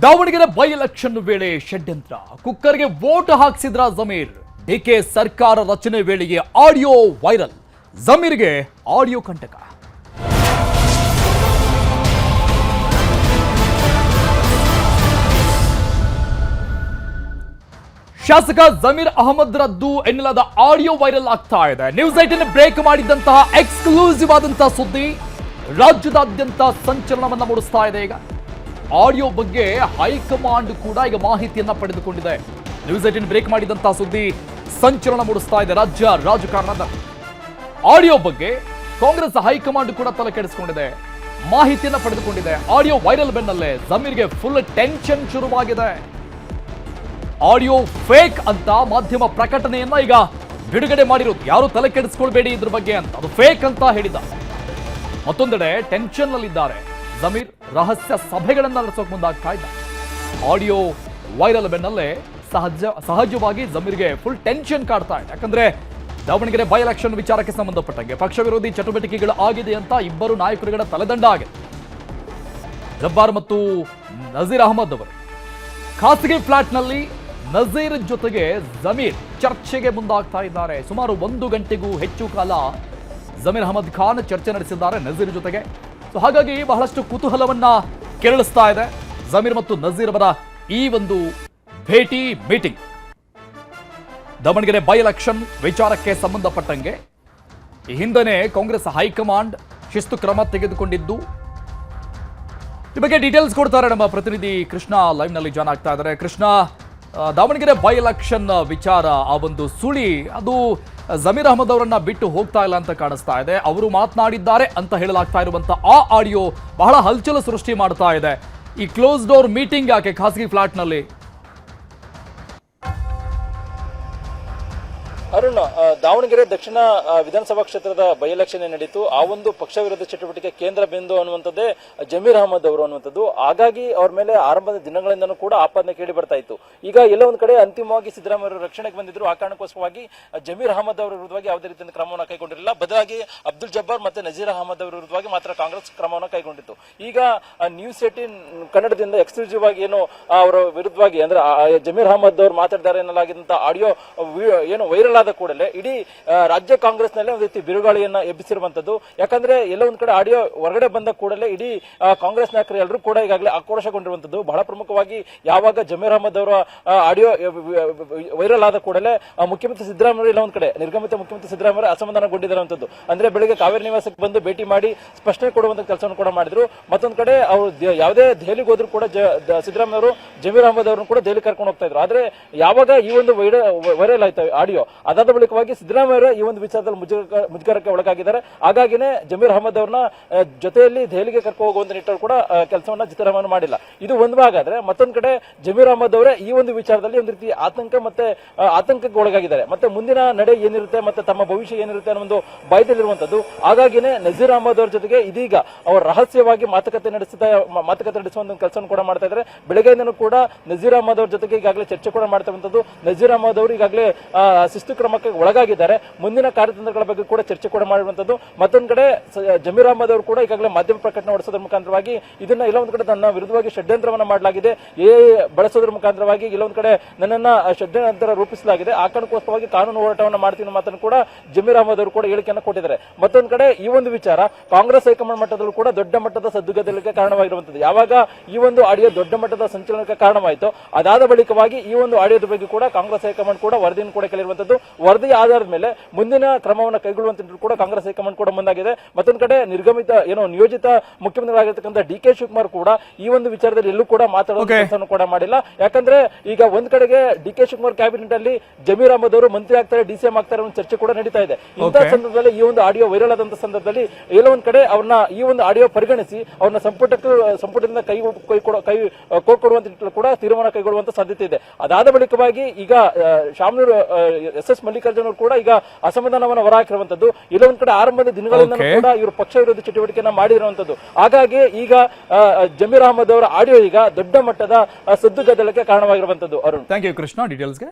Davanagere by election ವೇಳೆ ಷಡ್ಯಂತ್ರ, ಕುಕ್ಕರ್ಗೆ ವೋಟ್ ಹಾಕಿಸಿದ್ರ ಜಮೀರ್. ಡಿಕೆ ಸರ್ಕಾರ ರಚನೆ ವೇಳೆಗೆ ಆಡಿಯೋ ವೈರಲ್, ಜಮೀರ್ಗೆ ಆಡಿಯೋ ಕಂಟಕ. ಶಾಸಕ ಜಮೀರ್ ಅಹಮದ್ ರದ್ದು ಎನ್ನಲಾದ ಆಡಿಯೋ ವೈರಲ್ ಆಗ್ತಾ ಇದೆ. ನ್ಯೂಸ್ 18 ಬ್ರೇಕ್ ಮಾಡಿದಂತಹ ಎಕ್ಸ್ಕ್ಲೂಸಿವ್ ಆದಂತಹ ಸುದ್ದಿ ರಾಜ್ಯದಾದ್ಯಂತ ಸಂಚಲನವನ್ನ ಮೂಡಿಸ್ತಾ ಇದೆ. ಈಗ ಆಡಿಯೋ ಬಗ್ಗೆ ಹೈಕಮಾಂಡ್ ಕೂಡ ಈಗ ಮಾಹಿತಿಯನ್ನ ಪಡೆದುಕೊಂಡಿದೆ. ನ್ಯೂಸ್ 18 ಬ್ರೇಕ್ ಮಾಡಿದಂತಹ ಸುದ್ದಿ ಸಂಚಲನ ಮೂಡಿಸ್ತಾ ಇದೆ ರಾಜ್ಯ ರಾಜಕಾರಣದ. ಆಡಿಯೋ ಬಗ್ಗೆ ಕಾಂಗ್ರೆಸ್ ಹೈಕಮಾಂಡ್ ಕೂಡ ತಲೆ ಕೆಡಿಸಿಕೊಂಡಿದೆ, ಮಾಹಿತಿಯನ್ನ ಪಡೆದುಕೊಂಡಿದೆ. ಆಡಿಯೋ ವೈರಲ್ ಬೆನ್ನಲ್ಲೇ ಜಮೀರ್ಗೆ ಫುಲ್ ಟೆನ್ಷನ್ ಶುರುವಾಗಿದೆ. ಆಡಿಯೋ ಫೇಕ್ ಅಂತ ಮಾಧ್ಯಮ ಪ್ರಕಟಣೆಯನ್ನ ಈಗ ಬಿಡುಗಡೆ ಮಾಡಿರೋದು. ಯಾರು ತಲೆ ಕೆಡಿಸ್ಕೊಳ್ಬೇಡಿ ಇದ್ರ ಬಗ್ಗೆ ಅಂತ, ಅದು ಫೇಕ್ ಅಂತ ಹೇಳಿದ. ಮತ್ತೊಂದೆಡೆ ಟೆನ್ಷನ್ ನಲ್ಲಿದ್ದಾರೆ ಜಮೀರ್. ರಹಸ್ಯ ಸಭೆಗಳನ್ನ ನಡೆಸೋಕೆ ಮುಂದಾಗ್ತಾ ಇದ್ದ. ಆಡಿಯೋ ವೈರಲ್ ಬೆನ್ನಲ್ಲೇ ಸಹಜವಾಗಿ ಜಮೀರ್ಗೆ ಫುಲ್ ಟೆನ್ಷನ್ ಕಾಡ್ತಾ ಇದೆ. ಯಾಕಂದ್ರೆ ದಾವಣಗೆರೆ ಬೈ ಎಲೆಕ್ಷನ್ ವಿಚಾರಕ್ಕೆ ಸಂಬಂಧಪಟ್ಟಂಗೆ ಪಕ್ಷ ವಿರೋಧಿ ಚಟುವಟಿಕೆಗಳು ಆಗಿದೆ ಅಂತ ಇಬ್ಬರು ನಾಯಕರುಗಳ ತಲೆದಂಡ ಆಗಿದೆ. ಜಬ್ಬಾರ್ ಮತ್ತು ನಜೀರ್ ಅಹಮದ್ ಅವರು ಖಾಸಗಿ ಫ್ಲಾಟ್ನಲ್ಲಿ ನಜೀರ್ ಜೊತೆಗೆ ಜಮೀರ್ ಚರ್ಚೆಗೆ ಮುಂದಾಗ್ತಾ ಇದ್ದಾರೆ. ಸುಮಾರು 1 ಗಂಟೆಗೂ ಹೆಚ್ಚು ಕಾಲ ಜಮೀರ್ ಅಹಮದ್ ಖಾನ್ ಚರ್ಚೆ ನಡೆಸಿದ್ದಾರೆ ನಜೀರ್ ಜೊತೆಗೆ. ಸೊ ಹಾಗಾಗಿ ಬಹಳಷ್ಟು ಕುತೂಹಲವನ್ನ ಕೆರಳಿಸ್ತಾ ಇದೆ ಜಮೀರ್ ಮತ್ತು ನಜೀರ್ ಅವರ ಈ ಒಂದು ಭೇಟಿ ಮೀಟಿಂಗ್. ದಾವಣಗೆರೆ ಬೈ ಎಲೆಕ್ಷನ್ ವಿಚಾರಕ್ಕೆ ಸಂಬಂಧಪಟ್ಟಂಗೆ ಈ ಹಿಂದೆನೇ ಕಾಂಗ್ರೆಸ್ ಹೈಕಮಾಂಡ್ ಶಿಸ್ತು ಕ್ರಮ ತೆಗೆದುಕೊಂಡಿದ್ದು. ಈ ಬಗ್ಗೆ ಡೀಟೇಲ್ಸ್ ಕೊಡ್ತಾರೆ ನಮ್ಮ ಪ್ರತಿನಿಧಿ ಕೃಷ್ಣ ಲೈವ್ ನಲ್ಲಿ ಜಾಯ್ನ್ ಆಗ್ತಾ ಇದ್ದಾರೆ. ಕೃಷ್ಣ, ದಾವಣಗೆರೆ ಬೈ ಎಲೆಕ್ಷನ್ ವಿಚಾರ, ಆ ಒಂದು ಸುಳಿ ಅದು ಜಮೀರ್ ಅಹಮದ್ ಅವರನ್ನ ಬಿಟ್ಟು ಹೋಗ್ತಾ ಇಲ್ಲ ಅಂತ ಕಾಣಿಸ್ತಾ ಇದೆ. ಅವರು ಮಾತನಾಡಿದ್ದಾರೆ ಅಂತ ಹೇಳಲಾಗ್ತಾ ಇರುವಂತ ಆ ಆಡಿಯೋ ಬಹಳ ಹಲ್ಚಲ ಸೃಷ್ಟಿ ಮಾಡ್ತಾ ಇದೆ. ಈ ಕ್ಲೋಸ್ ಡೋರ್ ಮೀಟಿಂಗ್ ಯಾಕೆ ಖಾಸಗಿ ಫ್ಲಾಟ್ ನಲ್ಲಿ? ಅರುಣ್, ದಾವಣಗೆರೆ ದಕ್ಷಿಣ ವಿಧಾನಸಭಾ ಕ್ಷೇತ್ರದ ಬೈ ಎಲೆಕ್ಷನ್ ನಡೀತು. ಆ ಒಂದು ಪಕ್ಷ ವಿರೋಧ ಚಟುವಟಿಕೆ ಕೇಂದ್ರ ಬಿಂದು ಅನ್ನುವಂಥದ್ದೇ ಜಮೀರ್ ಅಹಮದ್ ಅವರು ಅನ್ನುವಂಥದ್ದು. ಹಾಗಾಗಿ ಅವ್ರ ಮೇಲೆ ಆರಂಭದ ದಿನಗಳಿಂದನೂ ಕೂಡ ಆಪಾದನೆ ಕೇಳಿ ಬರ್ತಾ ಇತ್ತು. ಈಗ ಎಲ್ಲ ಒಂದ್ ಕಡೆ ಅಂತಿಮವಾಗಿ ಸಿದ್ದರಾಮಯ್ಯ ಅವರು ರಕ್ಷಣೆಗೆ ಬಂದಿದ್ರು. ಆ ಕಾರಣಕ್ಕೋಸ್ಕರವಾಗಿ ಜಮೀರ್ ಅಹಮದ್ ಅವರ ವಿರುದ್ಧವಾಗಿ ಯಾವುದೇ ರೀತಿಯ ಕ್ರಮವನ್ನು ಕೈಗೊಂಡಿರಲಿಲ್ಲ. ಬದಲಾಗಿ ಅಬ್ದುಲ್ ಜಬ್ಬಾರ್ ಮತ್ತೆ ನಜೀರ್ ಅಹಮದ್ ಅವರ ವಿರುದ್ಧವಾಗಿ ಮಾತ್ರ ಕಾಂಗ್ರೆಸ್ ಕ್ರಮವನ್ನು ಕೈಗೊಂಡಿತ್ತು. ಈಗ ನ್ಯೂಸ್ 18 ಕನ್ನಡದಿಂದ ಎಕ್ಸ್ಕ್ಲೂಸಿವ್ ಆಗಿ ಏನು ಅವರ ವಿರುದ್ಧವಾಗಿ ಅಂದ್ರೆ ಜಮೀರ್ ಅಹಮದ್ ಅವರು ಮಾತಾಡಿದ್ದಾರೆ ಎನ್ನಲಾಗಿದ್ದಂತ ಆಡಿಯೋ ಏನು ವೈರಲ್ ಆದ ಕೂಡಲೇ ಇಡೀ ರಾಜ್ಯ ಕಾಂಗ್ರೆಸ್ ನಲ್ಲಿ ಒಂದು ರೀತಿ ಬಿರುಗಾಳಿಯನ್ನ ಎಬ್ಬಿಸಿರುವಂತದ್ದು. ಯಾಕಂದ್ರೆ ಎಲ್ಲ ಒಂದ್ ಕಡೆ ಆಡಿಯೋ ಹೊರಗಡೆ ಬಂದ ಕೂಡಲೇ ಇಡೀ ಕಾಂಗ್ರೆಸ್ ನಾಯಕರು ಎಲ್ಲರೂ ಕೂಡ ಈಗಾಗಲೇ ಆಕ್ರೋಶಗೊಂಡಿರುವಂತದ್ದು. ಬಹಳ ಪ್ರಮುಖವಾಗಿ ಯಾವಾಗ ಜಮೀರ್ ಅಹಮದ್ ಅವರ ಆಡಿಯೋ ವೈರಲ್ ಆದ ಕೂಡಲೇ ಮುಖ್ಯಮಂತ್ರಿ ಸಿದ್ದರಾಮಯ್ಯ ಎಲ್ಲ ಒಂದ್ ಕಡೆ ನಿರ್ಗಮಿತ ಮುಖ್ಯಮಂತ್ರಿ ಸಿದ್ದರಾಮಯ್ಯ ಅಸಮಾಧಾನಗೊಂಡಿರುವಂತದ್ದು. ಅಂದ್ರೆ ಬೆಳಿಗ್ಗೆ ಕಾವೇರಿ ನಿವಾಸಕ್ಕೆ ಬಂದು ಭೇಟಿ ಮಾಡಿ ಸ್ಪಷ್ಟನೆ ಕೊಡುವಂತ ಕೆಲಸವನ್ನು ಕೂಡ ಮಾಡಿದ್ರು. ಮತ್ತೊಂದ್ ಕಡೆ ಅವರು ಯಾವುದೇ ದೆಹಲಿಗೆ ಹೋದ್ರು ಕೂಡ ಸಿದ್ದರಾಮಯ್ಯ ಅವರು ಜಮೀರ್ ಅಹಮದ್ ಅವರನ್ನು ಕೂಡ ದೆಹಲಿ ಕರ್ಕೊಂಡು ಹೋಗ್ತಾ ಇದ್ರು. ಆದ್ರೆ ಯಾವಾಗ ಈ ಒಂದು ವೈರಲ್ ಆಯ್ತು ಆಡಿಯೋ, ಅದಾದ ಬಳಿಕವಾಗಿ ಸಿದ್ದರಾಮಯ್ಯ ಈ ಒಂದು ವಿಚಾರದಲ್ಲಿ ಮುಜುಗರಕ್ಕೆ ಒಳಗಾಗಿದ್ದಾರೆ. ಹಾಗಾಗಿನೇ ಜಮೀರ್ ಅಹಮದ್ ಅವ್ರನ್ನ ಜೊತೆಯಲ್ಲಿ ದೆಹಲಿಗೆ ಕರ್ಕೊಂಡು ಹೋಗುವಂತ ನಿಟ್ಟಲ್ಲಿ ಕೂಡ ಕೆಲಸವನ್ನ ಸಿದ್ದರಾಮಯ್ಯ ಮಾಡಿಲ್ಲ. ಇದು ಒಂದು ಭಾಗ ಆದ್ರೆ, ಮತ್ತೊಂದ್ ಕಡೆ ಜಮೀರ್ ಅಹಮದ್ ಅವರೇ ಈ ಒಂದು ವಿಚಾರದಲ್ಲಿ ಒಂದು ರೀತಿ ಆತಂಕಕ್ಕೆ ಒಳಗಾಗಿದ್ದಾರೆ. ಮತ್ತೆ ಮುಂದಿನ ನಡೆ ಏನಿರುತ್ತೆ ಮತ್ತೆ ತಮ್ಮ ಭವಿಷ್ಯ ಏನಿರುತ್ತೆ ಅನ್ನೋ ಒಂದು ಭಯದಲ್ಲಿರುವಂತದ್ದು. ಹಾಗಾಗಿನೇ ನಜೀರ್ ಅಹಮದ್ ಅವ್ರ ಜೊತೆಗೆ ಇದೀಗ ಅವರು ರಹಸ್ಯವಾಗಿ ಮಾತುಕತೆ ನಡೆಸುವಂತ ಕೆಲಸವನ್ನು ಕೂಡ ಮಾಡ್ತಾ ಇದ್ದಾರೆ. ಬೆಳಗ್ಗೆಯಿಂದನೂ ಕೂಡ ನಜೀರ್ ಅಹಮದ್ ಅವ್ರ ಜೊತೆಗೆ ಈಗಾಗಲೇ ಚರ್ಚೆ ಕೂಡ ಮಾಡ್ತಿರುವಂತದ್ದು. ನಜೀರ್ ಅಹಮದ್ ಅವರು ಈಗಾಗಲೇ ಶಿಸ್ತು ಕ್ರಮಕ್ಕೆ ಒಳಗಾಗಿದ್ದಾರೆ. ಮುಂದಿನ ಕಾರ್ಯತಂತ್ರಗಳ ಬಗ್ಗೆ ಕೂಡ ಚರ್ಚೆ ಕೂಡ ಮಾಡಿರುವಂತದ್ದು. ಮತ್ತೊಂದು ಕಡೆ ಜಮೀರ್ ಅಹಮದ್ ಅವರು ಕೂಡ ಈಗಾಗಲೇ ಮಾಧ್ಯಮ ಪ್ರಕಟಣೆ ಹೊರಡಿಸೋದ್ರ ಮುಖಾಂತರವಾಗಿ ಇದನ್ನ ಇಲ್ಲ ಒಂದ್ ಕಡೆ ನನ್ನ ವಿರುದ್ಧವಾಗಿ ಷಡ್ಯಂತ್ರವನ್ನ ಮಾಡಲಾಗಿದೆ, ಬಳಸೋದ್ರ ಮುಖಾಂತರವಾಗಿ ಇಲ್ಲೊಂದ್ ಕಡೆ ನನ್ನನ್ನ ಷಡ್ಯಂತ್ರ ರೂಪಿಸಲಾಗಿದೆ. ಆ ಕಾರಣಕ್ಕೋಸ್ಕರವಾಗಿ ಕಾನೂನು ಹೋರಾಟವನ್ನು ಮಾಡ್ತೀನಿ ಮಾತನ್ನು ಕೂಡ ಜಮೀರ್ ಅಹಮದ್ ಅವರು ಕೂಡ ಹೇಳಿಕೆಯನ್ನು ಕೊಟ್ಟಿದ್ದಾರೆ. ಮತ್ತೊಂದು ಕಡೆ ಈ ಒಂದು ವಿಚಾರ ಕಾಂಗ್ರೆಸ್ ಹೈಕಮಾಂಡ್ ಮಟ್ಟದಲ್ಲೂ ಕೂಡ ದೊಡ್ಡ ಮಟ್ಟದ ಸದ್ದುಗದ್ದಲಕ್ಕೆ ಕಾರಣವಾಗಿರುವಂತದ್ದು. ಯಾವಾಗ ಈ ಒಂದು ಆಡಿಯೋ ದೊಡ್ಡ ಮಟ್ಟದ ಸಂಚಲನಕ್ಕೆ ಕಾರಣವಾಯಿತು, ಅದಾದ ಬಳಿಕವಾಗಿ ಈ ಒಂದು ಆಡಿಯೋದ ಬಗ್ಗೆ ಕೂಡ ಕಾಂಗ್ರೆಸ್ ಹೈಕಮಾಂಡ್ ಕೂಡ ವರದಿಯನ್ನು ಕೂಡ ಕೇಳಿರುವಂತದ್ದು. ವರದಿ ಆಧಾರದ ಮೇಲೆ ಮುಂದಿನ ಕ್ರಮವನ್ನು ಕೈಗೊಳ್ಳುವಂತ ಕೂಡ ಕಾಂಗ್ರೆಸ್ ಹೈಕಮಾಂಡ್ ಕೂಡ ಮುಂದಾಗಿದೆ. ಮತ್ತೊಂದು ಕಡೆ ನಿರ್ಗಮಿತ ನಿಯೋಜಿತ ಮುಖ್ಯಮಂತ್ರಿಗಳಾಗಿರ್ತಕ್ಕಂಥ ಡಿ.ಕೆ. ಶಿವಕುಮಾರ್ ಕೂಡ ಈ ಒಂದು ವಿಚಾರದಲ್ಲಿ ಎಲ್ಲೂ ಕೂಡ ಮಾತಾಡುವ ಕೆಲಸವನ್ನು ಕೂಡ ಮಾಡಿಲ್ಲ. ಯಾಕಂದ್ರೆ ಈಗ ಒಂದ್ ಕಡೆಗೆ ಡಿ.ಕೆ. ಶಿವಕುಮಾರ್ ಕ್ಯಾಬಿನೆಟ್ ಅಲ್ಲಿ ಜಮೀರ್ ಅಹಮದ್ ಅವರು ಮಂತ್ರಿ ಆಗ್ತಾರೆ, ಡಿಸಿಎಂ ಆಗ್ತಾರೆ ಅನ್ನೋ ಚರ್ಚೆ ಕೂಡ ನಡೀತಾ ಇದೆ. ಇಂತಹ ಸಂದರ್ಭದಲ್ಲಿ ಈ ಒಂದು ಆಡಿಯೋ ವೈರಲ್ ಆದಂತ ಸಂದರ್ಭದಲ್ಲಿ ಎಲ್ಲೋ ಒಂದ್ ಕಡೆ ಅವ್ರನ್ನ ಈ ಒಂದು ಆಡಿಯೋ ಪರಿಗಣಿಸಿ ಅವ್ರನ್ನ ಸಂಪುಟದಿಂದ ಕೈ ಕೊಡುವಂತ ಕೂಡ ತೀರ್ಮಾನ ಕೈಗೊಳ್ಳುವಂತ ಸಾಧ್ಯತೆ ಇದೆ. ಅದಾದ ಬಳಿಕವಾಗಿ ಈಗ ಶಾಮನೂರು ಎಸ್ ಮಲ್ಲಿಕಾರ್ಜುನ್ ಅವರು ಕೂಡ ಈಗ ಅಸಮಾಧಾನವನ್ನು ಹೊರಹಾಕಿರುವಂತದ್ದು. ಇಲ್ಲೊಂದ್ ಕಡೆ ಆರಂಭದ ದಿನಗಳಿಂದ ಕೂಡ ಇವರು ಪಕ್ಷ ವಿರೋಧಿ ಚಟುವಟಿಕೆಯನ್ನ ಮಾಡಿರುವಂತದ್ದು. ಹಾಗಾಗಿ ಈಗ ಜಮೀರ್ ಅಹಮದ್ ಅವರ ಆಡಿಯೋ ಈಗ ದೊಡ್ಡ ಮಟ್ಟದ ಸದ್ದು ಗದ್ದಲಕ್ಕೆ ಕಾರಣವಾಗಿರುವಂತದ್ದು. Arun, thank you Krishna ಡೀಟೇಲ್ಸ್ಗೆ.